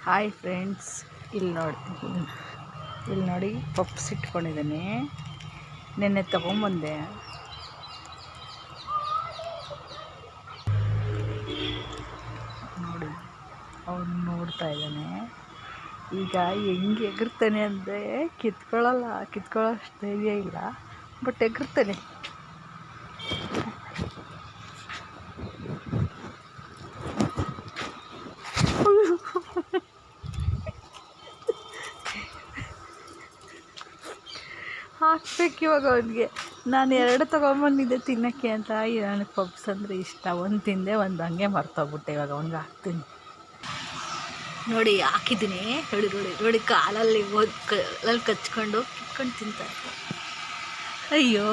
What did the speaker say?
Hi friends, ಇಲ್ಲಿ ನೋಡಿ puffs ಇಟ್ಕೊಂಡಿದ್ದೀನಿ. ನೆನ್ನೆ ತೊಗೊಂಬಂದೆ. ನೋಡಿ ಅವನು ನೋಡ್ತಾ ಇದ್ದಾನೆ. ಈಗ ಹೆಂಗೆ ಎಗರ್ತಾನೆ ಅಂದರೆ ಕಿತ್ಕೊಳ್ಳೋಷ್ಟು ಧೈರ್ಯ ಇಲ್ಲ, ಬಟ್ ಎಗರ್ತಾನೆ. ಹಾಕ್ಬೇಕು ಇವಾಗ ಅವನಿಗೆ. ನಾನು 2 ತೊಗೊಂಬಂದಿದ್ದೆ ತಿನ್ನೋಕ್ಕೆ ಅಂತ. ನನಗೆ ಪಪ್ಸ್ ಅಂದರೆ ಇಷ್ಟ. ಒಂದು ತಿಂದೆ, ಒಂದು ಹಂಗೆ ಮರ್ತೋಗ್ಬಿಟ್ಟೆ. ಇವಾಗ ಅವ್ನಿಗೆ ಹಾಕ್ತೀನಿ. ನೋಡಿ ಹಾಕಿದ್ದೀನಿ. ನೋಡಿ ಕಾಲಲ್ಲಿ ಕಚ್ಕೊಂಡು ಕಿತ್ಕೊಂಡು ತಿಂತಾರೆ. ಅಯ್ಯೋ